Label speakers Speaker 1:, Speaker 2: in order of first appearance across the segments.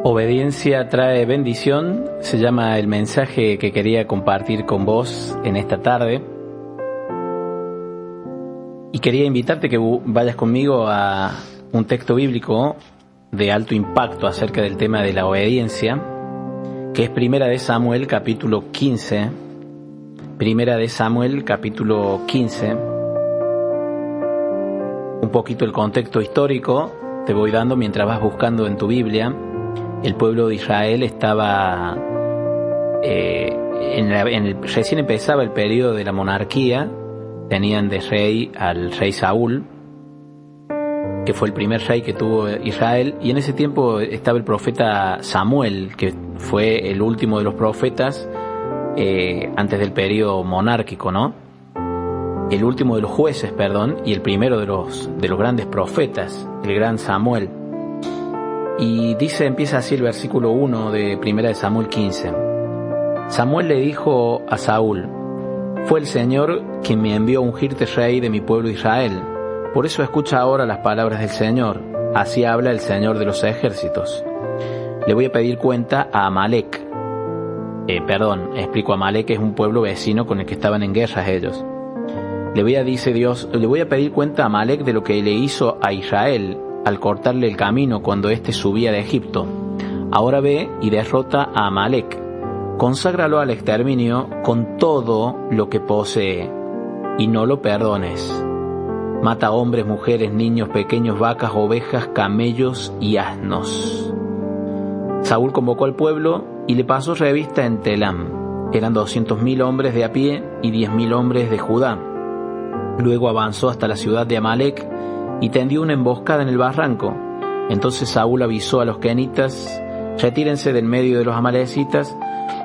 Speaker 1: Obediencia trae bendición, se llama el mensaje que quería compartir con vos en esta tarde. Y quería invitarte que vayas conmigo a un texto bíblico de alto impacto acerca del tema de la obediencia, que es Primera de Samuel capítulo 15. Primera de Samuel capítulo 15. Un poquito el contexto histórico te voy dando mientras vas buscando en tu Biblia. El pueblo de Israel estaba recién empezaba el periodo de la monarquía. Tenían de rey al rey Saúl, que fue el primer rey que tuvo Israel, y en ese tiempo estaba el profeta Samuel, que fue el último de los profetas antes del periodo monárquico, ¿no? El último de los jueces, y el primero de los grandes profetas, el gran Samuel. Y empieza así el versículo 1 de 1 de Samuel 15. Samuel le dijo a Saúl: fue el Señor quien me envió a ungirte rey de mi pueblo Israel. Por eso escucha ahora las palabras del Señor. Así habla el Señor de los ejércitos. Le voy a pedir cuenta a Amalek. Amalek es un pueblo vecino con el que estaban en guerras ellos. Dice Dios, le voy a pedir cuenta a Amalek de lo que le hizo a Israel al cortarle el camino cuando éste subía de Egipto. Ahora ve y derrota a Amalek. Conságralo al exterminio con todo lo que posee, y no lo perdones. Mata hombres, mujeres, niños, pequeños, vacas, ovejas, camellos y asnos. Saúl convocó al pueblo y le pasó revista en Telam. Eran 200.000 hombres de a pie y 10.000 hombres de Judá. Luego avanzó hasta la ciudad de Amalek y tendió una emboscada en el barranco. Entonces Saúl avisó a los kenitas: retírense del medio de los amalecitas.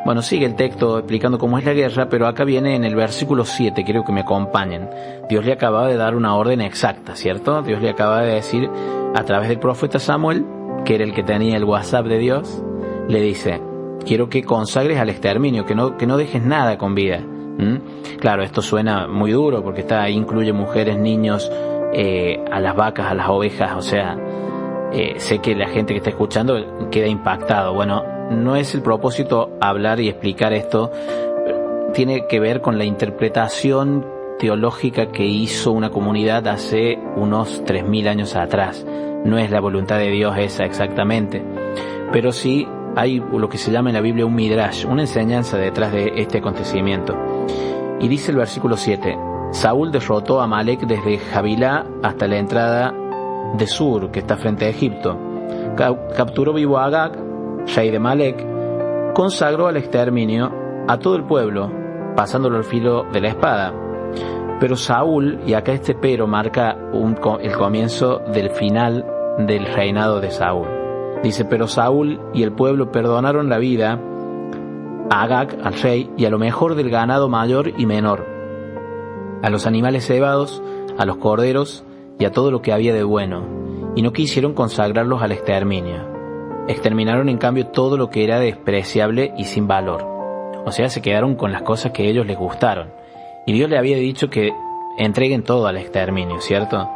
Speaker 1: Bueno, sigue el texto explicando cómo es la guerra, pero acá viene en el versículo 7, quiero que me acompañen. Dios le acaba de dar una orden exacta, ¿cierto? Dios le acaba de decir a través del profeta Samuel, que era el que tenía el WhatsApp de Dios, le dice: quiero que consagres al exterminio, que no dejes nada con vida. Claro, esto suena muy duro porque incluye mujeres, niños, a las vacas, a las ovejas, o sea, sé que la gente que está escuchando queda impactado. Bueno, no es el propósito hablar y explicar esto, tiene que ver con la interpretación teológica que hizo una comunidad hace unos 3.000 años atrás. No es la voluntad de Dios esa exactamente, pero sí hay lo que se llama en la Biblia un midrash, una enseñanza detrás de este acontecimiento. Y dice el versículo 7: Saúl derrotó a Amalek desde Javilá hasta la entrada de Sur, que está frente a Egipto. Capturó vivo a Agag, rey de Amalek, consagró al exterminio a todo el pueblo, pasándolo al filo de la espada. Pero Saúl, y acá este pero marca el comienzo del final del reinado de Saúl. Dice: pero Saúl y el pueblo perdonaron la vida a Agag, al rey, y a lo mejor del ganado mayor y menor, a los animales cebados, a los corderos y a todo lo que había de bueno, y no quisieron consagrarlos al exterminio. Exterminaron en cambio todo lo que era despreciable y sin valor. O sea, se quedaron con las cosas que a ellos les gustaron. Y Dios le había dicho que entreguen todo al exterminio, ¿cierto?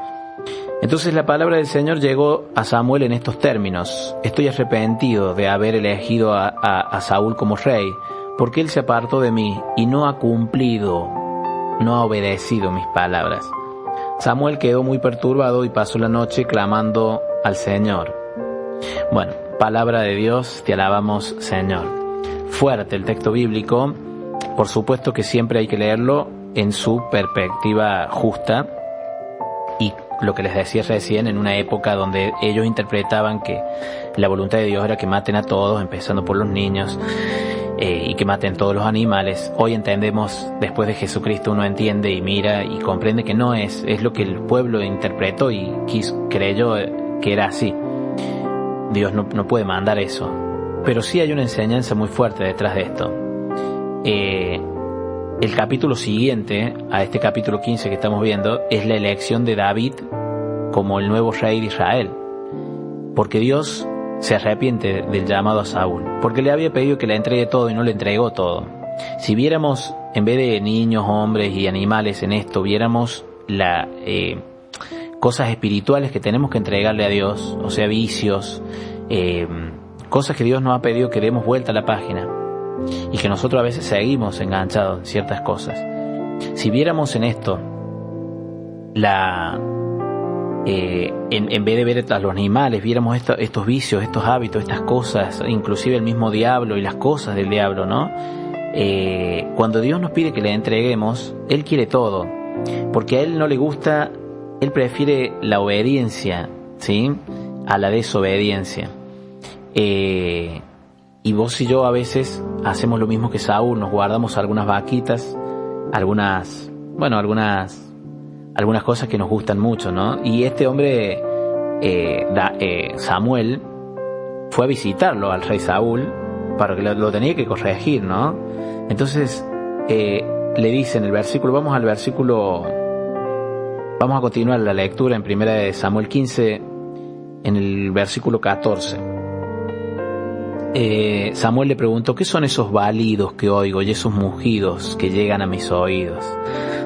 Speaker 1: Entonces la palabra del Señor llegó a Samuel en estos términos: estoy arrepentido de haber elegido a Saúl como rey, porque él se apartó de mí y no ha obedecido mis palabras. Samuel quedó muy perturbado y pasó la noche clamando al Señor. Bueno, palabra de Dios, te alabamos, Señor. Fuerte el texto bíblico, por supuesto que siempre hay que leerlo en su perspectiva justa, y lo que les decía recién, en una época donde ellos interpretaban que la voluntad de Dios era que maten a todos, empezando por los niños, y que maten todos los animales. Hoy entendemos, después de Jesucristo, uno entiende y mira y comprende que no es lo que el pueblo interpretó y creyó que era así. Dios no puede mandar eso, pero sí hay una enseñanza muy fuerte detrás de esto. El capítulo siguiente a este capítulo 15 que estamos viendo es la elección de David como el nuevo rey de Israel, porque Dios se arrepiente del llamado a Saúl, porque le había pedido que le entregue todo y no le entregó todo. Si viéramos, en vez de niños, hombres y animales en esto, viéramos cosas espirituales que tenemos que entregarle a Dios, o sea, vicios, cosas que Dios nos ha pedido que demos vuelta a la página, y que nosotros a veces seguimos enganchados en ciertas cosas. Si viéramos en esto en vez de ver a los animales, viéramos estos vicios, estos hábitos, estas cosas, inclusive el mismo diablo y las cosas del diablo, ¿no? Cuando Dios nos pide que le entreguemos, Él quiere todo, porque a Él no le gusta, Él prefiere la obediencia, ¿sí?, a la desobediencia. Y vos y yo a veces hacemos lo mismo que Saúl, nos guardamos algunas vaquitas, algunas cosas que nos gustan mucho, ¿no? Y este hombre, Samuel, fue a visitarlo al rey Saúl para que lo tenía que corregir, ¿no? Entonces le dice en el versículo, vamos a continuar la lectura en 1 Samuel 15, en el versículo 14. Samuel le preguntó, ¿qué son esos balidos que oigo y esos mugidos que llegan a mis oídos?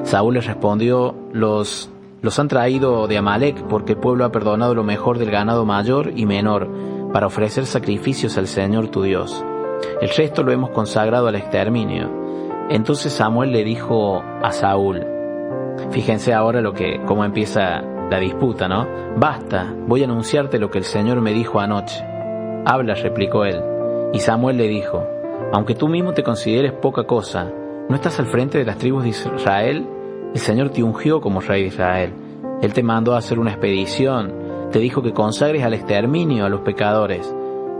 Speaker 1: Saúl le respondió, los han traído de Amalec, porque el pueblo ha perdonado lo mejor del ganado mayor y menor, para ofrecer sacrificios al Señor tu Dios. El resto lo hemos consagrado al exterminio. Entonces Samuel le dijo a Saúl, fíjense ahora cómo empieza la disputa, ¿no? Basta, voy a anunciarte lo que el Señor me dijo anoche. Habla, replicó él. Y Samuel le dijo, aunque tú mismo te consideres poca cosa, ¿no estás al frente de las tribus de Israel? El Señor te ungió como rey de Israel. Él te mandó a hacer una expedición, te dijo que consagres al exterminio a los pecadores.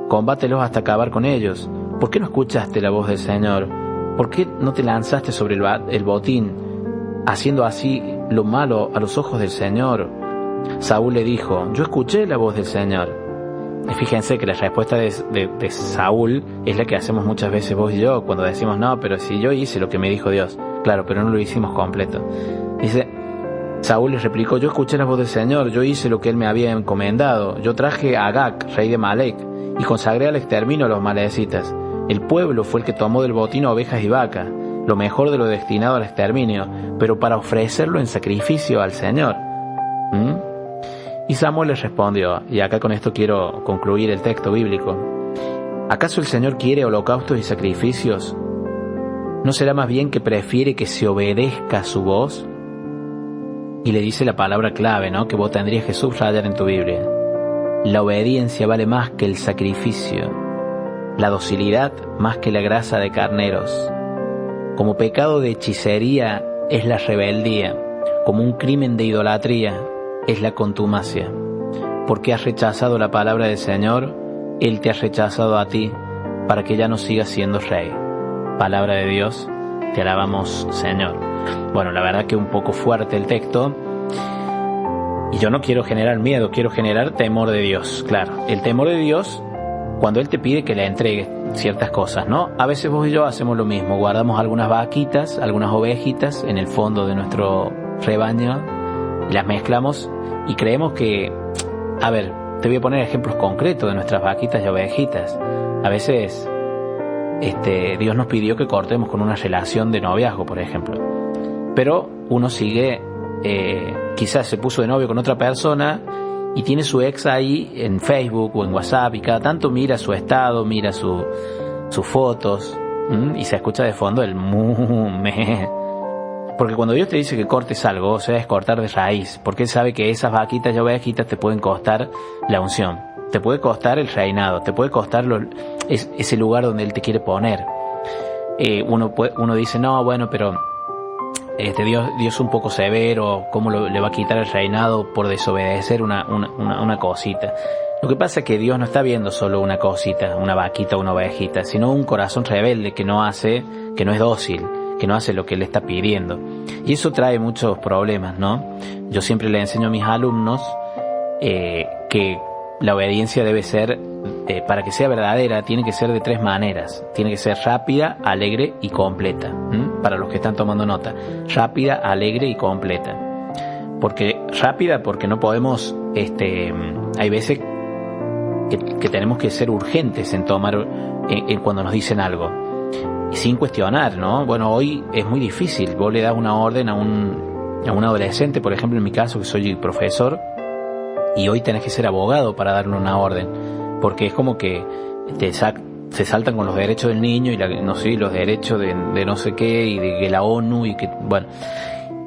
Speaker 1: Combátelos hasta acabar con ellos. ¿Por qué no escuchaste la voz del Señor? ¿Por qué no te lanzaste sobre el botín, haciendo así lo malo a los ojos del Señor? Saúl le dijo, yo escuché la voz del Señor. Y fíjense que la respuesta de Saúl es la que hacemos muchas veces vos y yo, cuando decimos, no, pero si yo hice lo que me dijo Dios. Claro, pero no lo hicimos completo. Dice, Saúl le replicó, yo escuché la voz del Señor, yo hice lo que él me había encomendado. Yo traje a Agag, rey de Amalec, y consagré al exterminio a los amalecitas. El pueblo fue el que tomó del botín ovejas y vacas, lo mejor de lo destinado al exterminio, pero para ofrecerlo en sacrificio al Señor. Y Samuel les respondió, y acá con esto quiero concluir el texto bíblico, ¿acaso el Señor quiere holocaustos y sacrificios? ¿No será más bien que prefiere que se obedezca a su voz? Y le dice la palabra clave, ¿no?, que vos tendrías que subrayar en tu Biblia. La obediencia vale más que el sacrificio, la docilidad más que la grasa de carneros. Como pecado de hechicería es la rebeldía, como un crimen de idolatría es la contumacia. Porque has rechazado la palabra del Señor, Él te ha rechazado a ti, para que ya no sigas siendo rey. Palabra de Dios, te alabamos, Señor. Bueno, la verdad que un poco fuerte el texto, y yo no quiero generar miedo, quiero generar temor de Dios. Claro, el temor de Dios cuando Él te pide que le entregues ciertas cosas, ¿no? A veces vos y yo hacemos lo mismo, guardamos algunas vaquitas, algunas ovejitas en el fondo de nuestro rebaño, las mezclamos y creemos que, a ver, te voy a poner ejemplos concretos de nuestras vaquitas y ovejitas. A veces Dios nos pidió que cortemos con una relación de noviazgo, por ejemplo, pero uno sigue, quizás se puso de novio con otra persona y tiene su ex ahí en Facebook o en WhatsApp, y cada tanto mira su estado, mira sus fotos, y se escucha de fondo el me. Porque cuando Dios te dice que cortes algo, o sea, es cortar de raíz, porque Él sabe que esas vaquitas y ovejitas te pueden costar la unción, te puede costar el reinado, te puede costar ese lugar donde Él te quiere poner. Uno dice, no, bueno, pero Dios es un poco severo, ¿cómo le va a quitar el reinado por desobedecer una cosita? Lo que pasa es que Dios no está viendo solo una cosita, una vaquita o una ovejita, sino un corazón rebelde que no es dócil, que no hace lo que Él está pidiendo. Y eso trae muchos problemas, ¿no? Yo siempre le enseño a mis alumnos que la obediencia debe ser, para que sea verdadera, tiene que ser de 3 maneras. Tiene que ser rápida, alegre y completa. Para los que están tomando nota. Rápida, alegre y completa. Rápida porque no podemos, hay veces que tenemos que ser urgentes en tomar, cuando nos dicen algo. Y sin cuestionar, ¿no? Bueno, hoy es muy difícil. Vos le das una orden a un adolescente, por ejemplo, en mi caso, que soy profesor, y hoy tenés que ser abogado para darle una orden, porque es como que se saltan con los derechos del niño y no sé, los derechos de no sé qué y de que la ONU y que, bueno,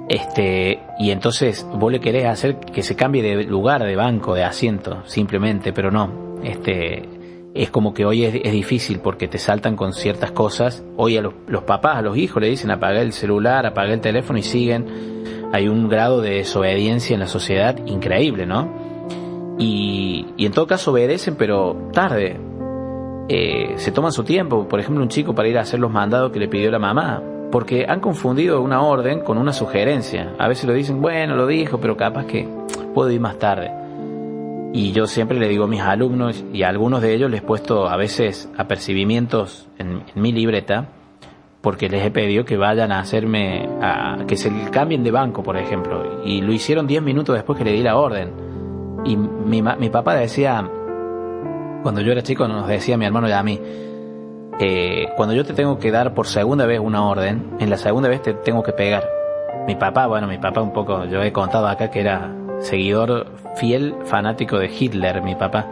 Speaker 1: y entonces vos le querés hacer que se cambie de lugar, de banco, de asiento, simplemente, pero no, es como que hoy es difícil porque te saltan con ciertas cosas. Hoy a los papás, a los hijos le dicen apagar el celular, apagar el teléfono y siguen. Hay un grado de desobediencia en la sociedad increíble, ¿no? Y en todo caso obedecen, pero tarde. Se toman su tiempo, por ejemplo un chico para ir a hacer los mandados que le pidió la mamá, porque han confundido una orden con una sugerencia. A veces lo dicen, bueno, lo dijo, pero capaz que puedo ir más tarde. Y yo siempre le digo a mis alumnos, y a algunos de ellos les he puesto a veces apercibimientos en mi libreta, porque les he pedido que vayan a hacerme, que se cambien de banco, por ejemplo, y lo hicieron 10 minutos después que le di la orden. Y mi papá decía, cuando yo era chico nos decía a mi hermano y a mí, cuando yo te tengo que dar por segunda vez una orden, en la segunda vez te tengo que pegar. Mi papá un poco, yo he contado acá que era seguidor fiel, fanático de Hitler, mi papá,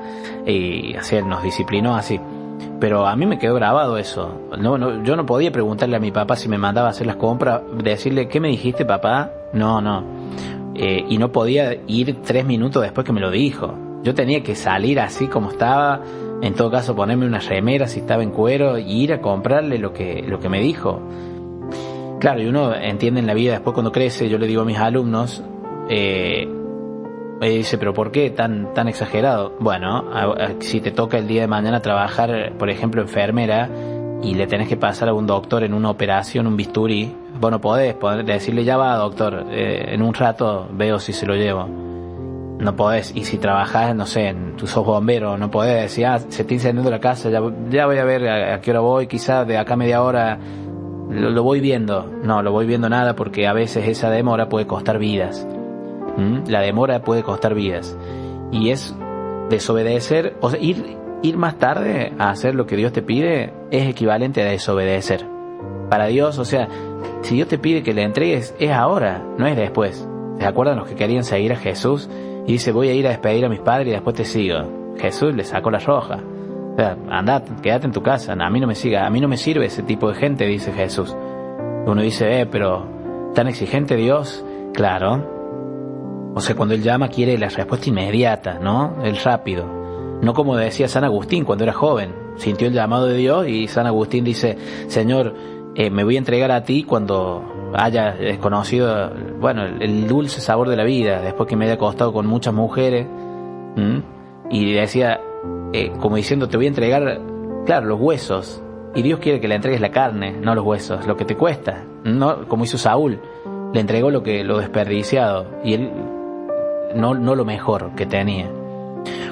Speaker 1: y así él nos disciplinó así. Pero a mí me quedó grabado eso. Yo no podía preguntarle a mi papá si me mandaba a hacer las compras, decirle, ¿qué me dijiste, papá? No. Y no podía ir 3 minutos después que me lo dijo. Yo tenía que salir así como estaba, en todo caso ponerme una remera si estaba en cuero y ir a comprarle lo que me dijo. Claro, y uno entiende en la vida después cuando crece. Yo le digo a mis alumnos, me dice, pero ¿por qué tan exagerado? Bueno, si te toca el día de mañana trabajar, por ejemplo, enfermera, y le tenés que pasar a un doctor en una operación, un bisturí, vos no podés decirle, ya va, doctor, en un rato veo si se lo llevo. No podés. Y si trabajás, no sé, tú sos bombero, no podés decir, se está incendiando la casa, ya voy a ver a qué hora voy, quizás de acá media hora lo voy viendo. No, lo voy viendo nada, porque a veces esa demora puede costar vidas. La demora puede costar vidas. Y es desobedecer, o sea, ir más tarde a hacer lo que Dios te pide es equivalente a desobedecer. Para Dios, o sea, si Dios te pide que le entregues, es ahora, no es después. ¿Se acuerdan los que querían seguir a Jesús? Y dice, voy a ir a despedir a mis padres y después te sigo. Jesús le sacó la roja. O sea, andá, quédate en tu casa, a mí no me siga, a mí no me sirve ese tipo de gente, dice Jesús. Uno dice, pero ¿tan exigente Dios? Claro. O sea, cuando Él llama quiere la respuesta inmediata, ¿no? El rápido. No como decía San Agustín cuando era joven. Sintió el llamado de Dios y San Agustín dice, Señor, me voy a entregar a ti cuando haya conocido, bueno, el dulce sabor de la vida, después que me haya acostado con muchas mujeres. Y decía, como diciendo, te voy a entregar, claro, los huesos. Y Dios quiere que le entregues la carne, no los huesos, lo que te cuesta. No, como hizo Saúl, le entregó lo desperdiciado. Y él no lo mejor que tenía.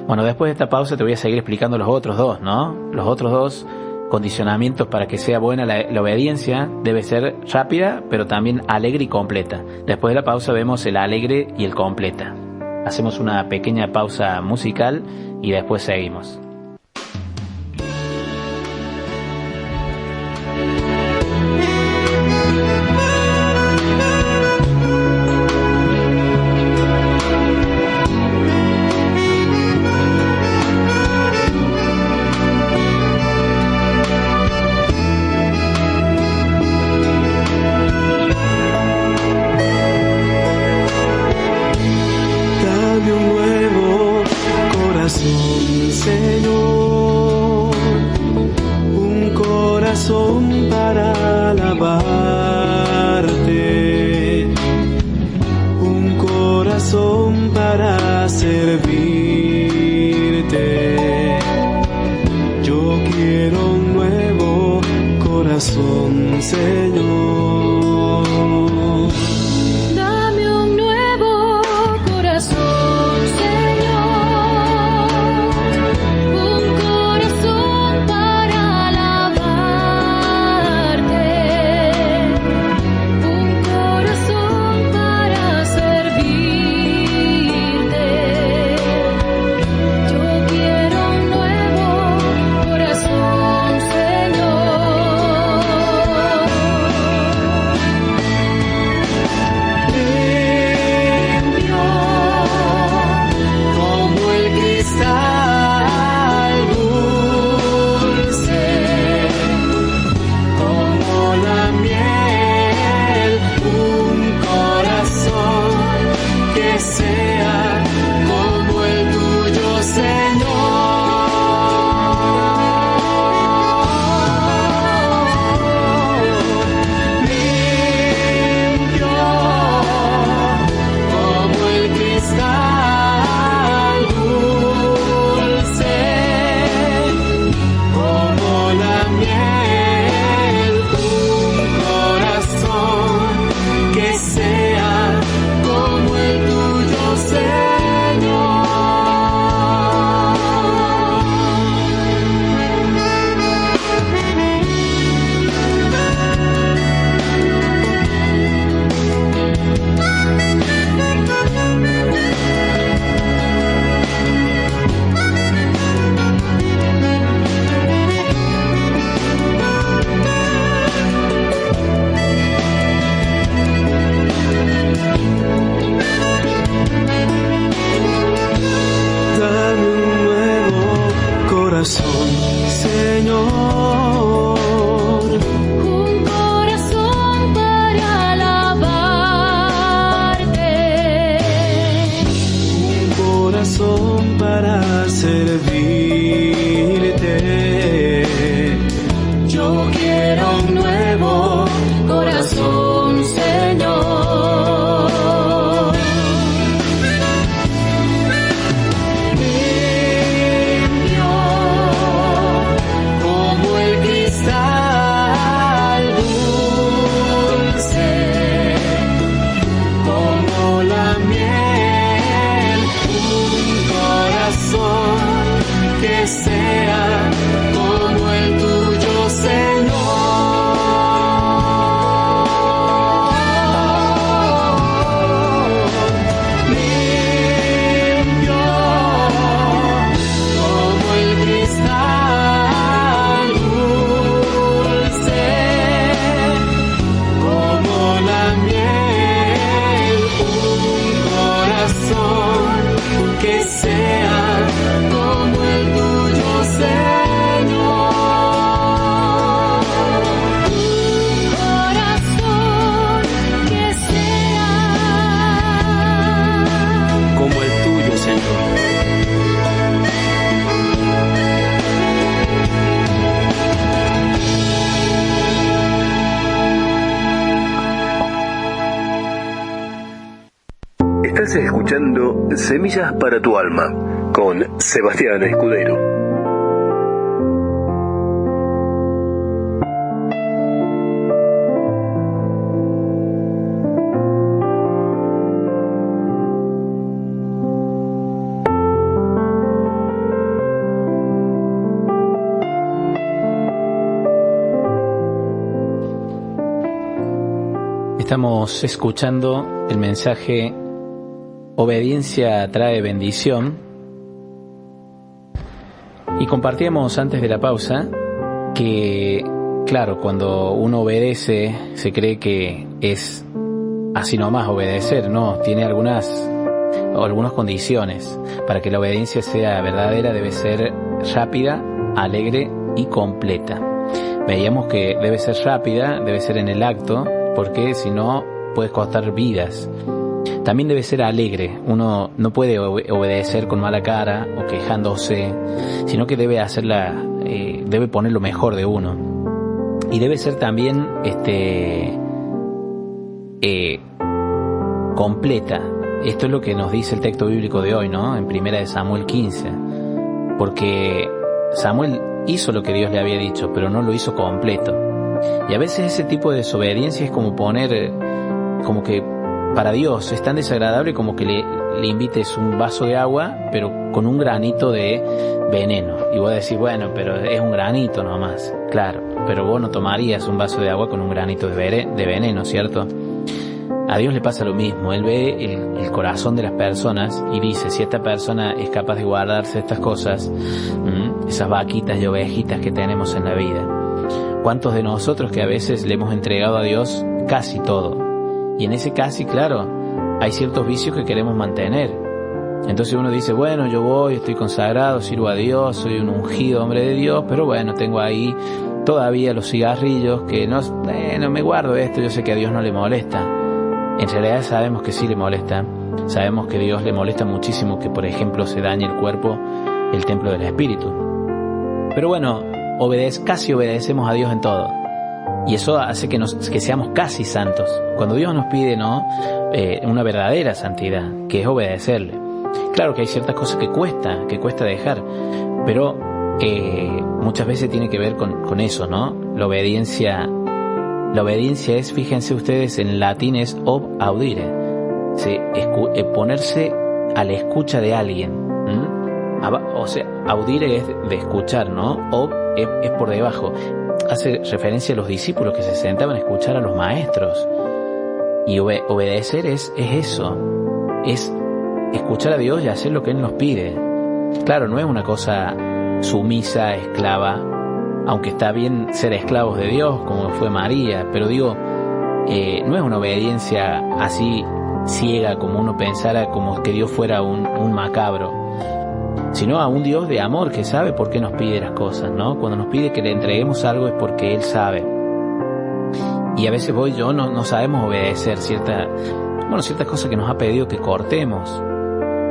Speaker 1: Bueno, después de esta pausa te voy a seguir explicando los otros dos, ¿no? Los otros dos condicionamientos para que sea buena la obediencia. Debe ser rápida, pero también alegre y completa. Después de la pausa vemos el alegre y el completa. Hacemos una pequeña pausa musical y después seguimos.
Speaker 2: Señor, un corazón para alabarte, un corazón para servirte. Yo quiero un nuevo corazón, Señor.
Speaker 3: Un
Speaker 2: servirte. Yo quiero un nuevo corazón, Señor. Limpio como el cristal, dulce como la miel, un corazón que sea como el tuyo, Señor. Limpio como el cristal, dulce como la miel, un corazón que sea como el tuyo, Señor. Un corazón que sea como el tuyo, Señor.
Speaker 3: Estás escuchando Semillas para tu Alma con Sebastián Escudero.
Speaker 1: Estamos escuchando el mensaje Obediencia trae bendición, y compartíamos antes de la pausa que, claro, cuando uno obedece se cree que es así nomás obedecer, no, tiene algunas condiciones. Para que la obediencia sea verdadera debe ser rápida, alegre y completa. Veíamos que debe ser rápida, debe ser en el acto, porque si no puede costar vidas. También debe ser alegre. Uno no puede obedecer con mala cara o quejándose, sino que debe debe poner lo mejor de uno. Y debe ser también completa. Esto es lo que nos dice el texto bíblico de hoy, ¿no? En 1 Samuel 15. Porque Samuel hizo lo que Dios le había dicho, pero no lo hizo completo. Y a veces ese tipo de desobediencia es como poner, como que para Dios es tan desagradable como que le invites un vaso de agua, pero con un granito de veneno. Y vos decís, bueno, pero es un granito nomás. Claro, pero vos no tomarías un vaso de agua con un granito de veneno, ¿cierto? A Dios le pasa lo mismo. Él ve el corazón de las personas y dice, si esta persona es capaz de guardarse estas cosas, esas vaquitas y ovejitas que tenemos en la vida. ¿Cuántos de nosotros que a veces le hemos entregado a Dios casi todo? Y en ese casi, claro, hay ciertos vicios que queremos mantener. Entonces uno dice, bueno, yo voy, estoy consagrado, sirvo a Dios, soy un ungido hombre de Dios, pero bueno, tengo ahí todavía los cigarrillos que no me guardo esto, yo sé que a Dios no le molesta. En realidad sabemos que sí le molesta. Sabemos que a Dios le molesta muchísimo que, por ejemplo, se dañe el cuerpo, el templo del Espíritu. Pero bueno, casi obedecemos a Dios en todo. Y eso hace que seamos casi santos. Cuando Dios nos pide, ¿no? Una verdadera santidad, que es obedecerle. Claro que hay ciertas cosas que cuesta dejar, pero muchas veces tiene que ver con eso, ¿no? La obediencia es, fíjense ustedes, en latín es ob audire, ¿sí? Ponerse a la escucha de alguien. O sea, audire es de escuchar, ¿no? Ob es por debajo. Hace referencia a los discípulos que se sentaban a escuchar a los maestros. Y obedecer es eso, es escuchar a Dios y hacer lo que Él nos pide. Claro, no es una cosa sumisa, esclava, aunque está bien ser esclavos de Dios, como fue María, pero digo, no es una obediencia así ciega como uno pensara, como que Dios fuera un macabro, sino a un Dios de amor que sabe por qué nos pide las cosas, ¿no? Cuando nos pide que le entreguemos algo es porque Él sabe. Y a veces no sabemos obedecer ciertas cosas que nos ha pedido que cortemos.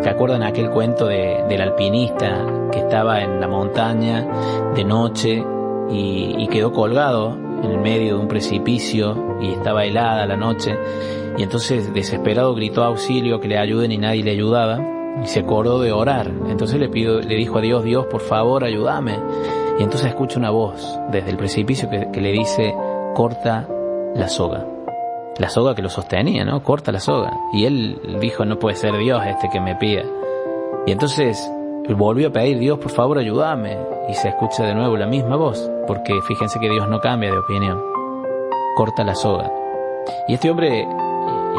Speaker 1: ¿Se acuerdan aquel cuento del alpinista que estaba en la montaña de noche y quedó colgado en el medio de un precipicio y estaba helada la noche? Y entonces desesperado gritó auxilio, que le ayuden, y nadie le ayudaba, y se acordó de orar. Entonces le dijo a Dios: Dios, por favor, ayúdame. Y entonces escucha una voz desde el precipicio que le dice: corta la soga. La soga que lo sostenía, ¿no? Corta la soga. Y él dijo: no puede ser Dios que me pida. Y entonces volvió a pedir: Dios, por favor, ayúdame. Y se escucha de nuevo la misma voz, porque fíjense que Dios no cambia de opinión. Corta la soga. Y este hombre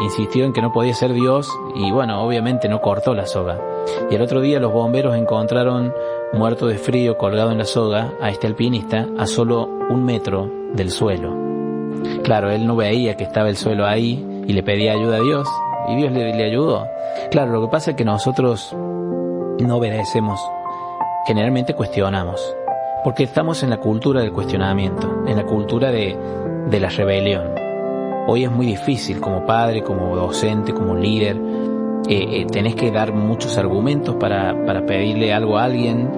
Speaker 1: insistió en que no podía ser Dios, y bueno, obviamente no cortó la soga. Y el otro día los bomberos encontraron muerto de frío, colgado en la soga, a este alpinista a solo 1 metro del suelo. Claro, él no veía que estaba el suelo ahí y le pedía ayuda a Dios, y Dios le ayudó. Claro, lo que pasa es que nosotros no obedecemos, generalmente cuestionamos, porque estamos en la cultura del cuestionamiento, en la cultura de la rebelión. Hoy es muy difícil, como padre, como docente, como líder, tenés que dar muchos argumentos para pedirle algo a alguien.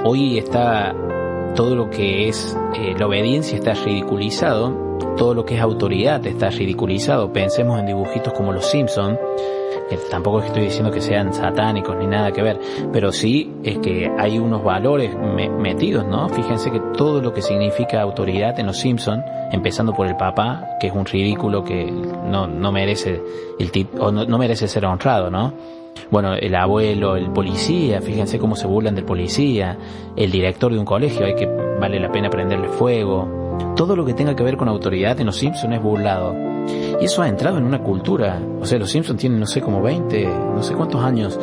Speaker 1: Hoy está todo lo que es la obediencia está ridiculizado, todo lo que es autoridad está ridiculizado. Pensemos en dibujitos como Los Simpson, que tampoco es que estoy diciendo que sean satánicos ni nada que ver, pero sí es que hay unos valores metidos, ¿no? Fíjense que todo lo que significa autoridad en Los Simpson, empezando por el papá, que es un ridículo que no merece no merece ser honrado, ¿no? Bueno, el abuelo, el policía, fíjense cómo se burlan del policía, el director de un colegio, hay que vale la pena prenderle fuego. Todo lo que tenga que ver con autoridad en Los Simpsons es burlado. Y eso ha entrado en una cultura. O sea, Los Simpsons tienen, no sé, como 20, no sé cuántos años,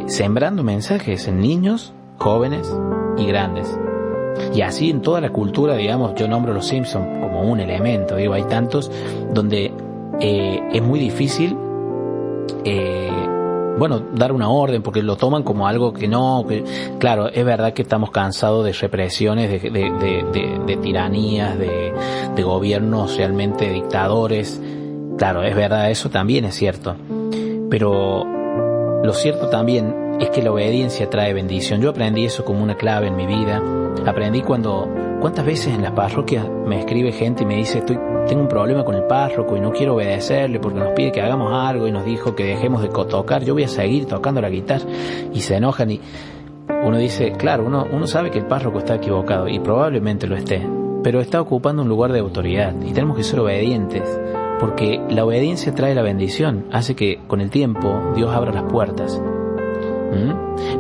Speaker 1: sembrando mensajes en niños, jóvenes y grandes. Y así en toda la cultura, digamos, yo nombro Los Simpsons como un elemento. Digo, hay tantos donde es muy difícil dar una orden, porque lo toman como algo que no, claro, es verdad que estamos cansados de represiones, de tiranías, de gobiernos realmente dictadores. Claro, es verdad, eso también es cierto. Pero lo cierto también es que la obediencia trae bendición. Yo aprendí eso como una clave en mi vida. Aprendí ¿cuántas veces en las parroquias me escribe gente y me dice: tengo un problema con el párroco y no quiero obedecerle porque nos pide que hagamos algo y nos dijo que dejemos de tocar, yo voy a seguir tocando la guitarra, y se enojan. Y uno dice, claro, uno sabe que el párroco está equivocado y probablemente lo esté, pero está ocupando un lugar de autoridad y tenemos que ser obedientes, porque la obediencia trae la bendición, hace que con el tiempo Dios abra las puertas.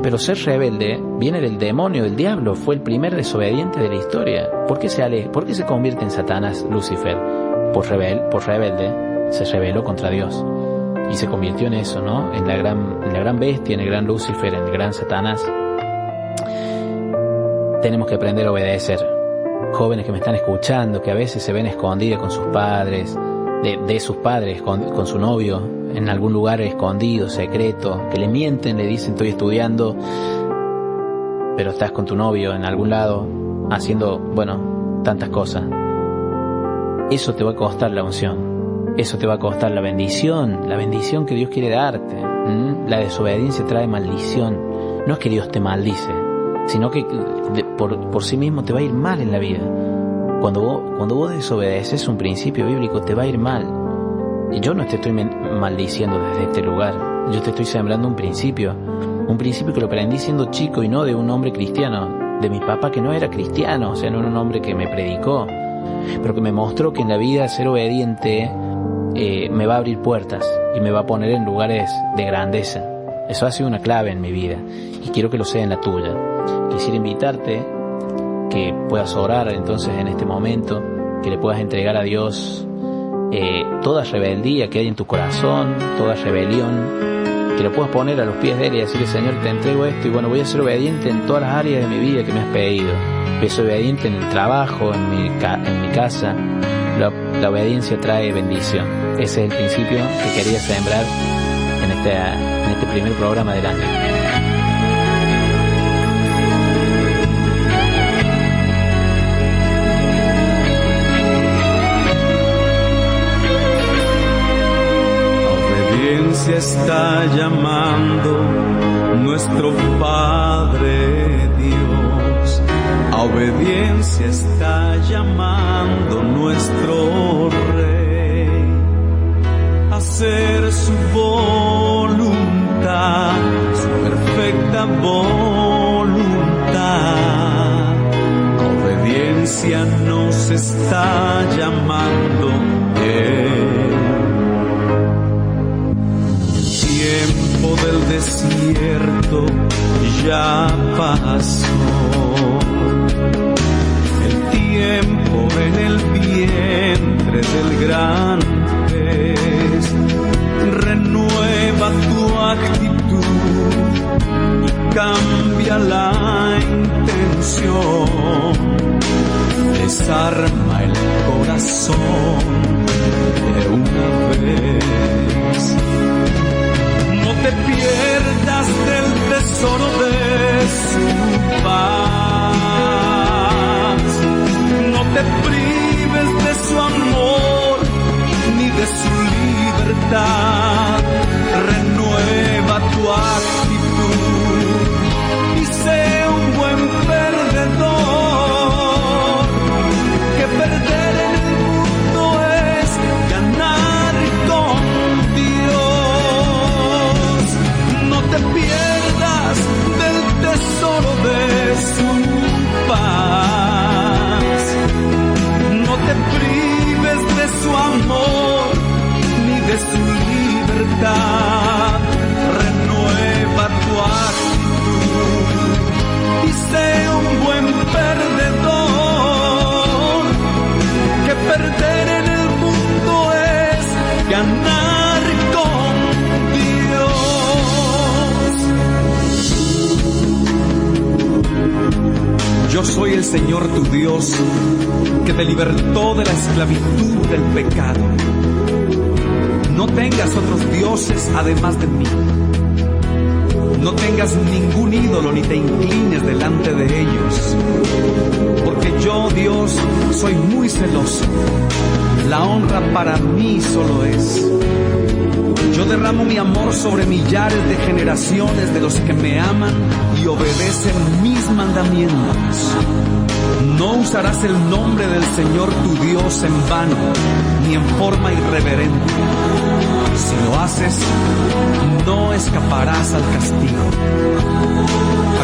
Speaker 1: Pero ser rebelde viene del demonio, del diablo. Fue el primer desobediente de la historia. ¿Por qué se convierte en Satanás, Lucifer? Por rebelde, se rebeló contra Dios y se convirtió en eso, ¿no? En la gran bestia, en el gran Lucifer, en el gran Satanás. Tenemos que aprender a obedecer. Jóvenes que me están escuchando, que a veces se ven escondidas con sus padres, de sus padres, con su novio, en algún lugar escondido, secreto, que le mienten, le dicen: estoy estudiando, pero estás con tu novio en algún lado, haciendo, tantas cosas. Eso te va a costar la unción, eso te va a costar la bendición que Dios quiere darte. La desobediencia trae maldición. No es que Dios te maldice, sino que por sí mismo te va a ir mal en la vida. Cuando vos desobedeces un principio bíblico, te va a ir mal. Y yo no te estoy maldiciendo desde este lugar. Yo te estoy sembrando un principio que lo aprendí siendo chico y no de un hombre cristiano, de mi papá, que no era cristiano, o sea, no era un hombre que me predicó, pero que me mostró que en la vida ser obediente me va a abrir puertas y me va a poner en lugares de grandeza. Eso ha sido una clave en mi vida y quiero que lo sea en la tuya. Quisiera invitarte que puedas orar entonces en este momento, que le puedas entregar a Dios toda rebeldía que hay en tu corazón, toda rebelión, que lo puedas poner a los pies de Él y decirle: Señor, te entrego esto y voy a ser obediente en todas las áreas de mi vida que me has pedido. Voy a ser obediente en el trabajo, en mi casa. La obediencia trae bendición. Ese es el principio que quería sembrar en este primer programa del año.
Speaker 2: Está llamando
Speaker 4: obediencia está llamando nuestro Rey a hacer su voluntad, su perfecta voluntad. Obediencia nos está llamando Él. Tiempo del desierto ya pasó. El tiempo en el vientre del gran pez. Renueva tu actitud y cambia la intención. Desarma el corazón de una vez. No te pierdas del tesoro de su paz. No te prives de su amor ni de su libertad. Renueva tu actitud y sé un buen perdedor. Que perder en el mundo es ganar con Dios. No te pierdas del tesoro de su paz. No te prives de su amor ni de su libertad. Renueva tu actitud y sé un buen perdedor. Que perder en el mundo es ganar con Dios. Yo soy el Señor tu Dios, que te libertó de la esclavitud del pecado. No tengas otros dioses además de mí. No tengas ningún ídolo ni te inclines delante de ellos. Porque yo, Dios, soy muy celoso. La honra para mí solo es. Yo derramo mi amor sobre millares de generaciones de los que me aman y obedecen mis mandamientos. No usarás el nombre del Señor tu Dios en vano, ni en forma irreverente. Si lo haces, no escaparás al castigo.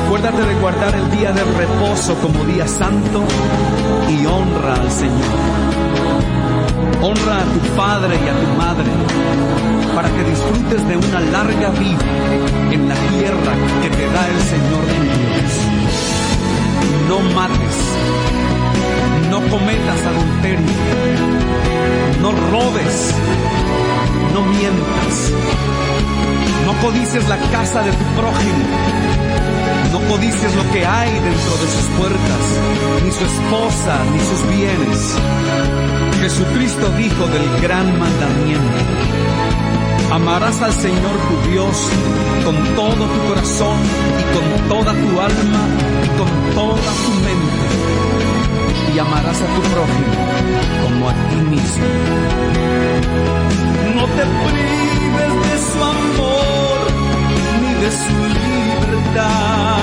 Speaker 4: Acuérdate de guardar el día de reposo como día santo y honra al Señor. Honra a tu padre y a tu madre, para que disfrutes de una larga vida en la tierra que te da el Señor tu Dios. No mates, no cometas adulterio, no robes, no mientas, no codicies la casa de tu prójimo, no codicies lo que hay dentro de sus puertas, ni su esposa, ni sus bienes. Jesucristo dijo del gran mandamiento: amarás al Señor tu Dios con todo tu corazón y con toda tu alma y con toda tu mente, y amarás a tu prójimo como a ti mismo. No te prives de su amor ni de su libertad.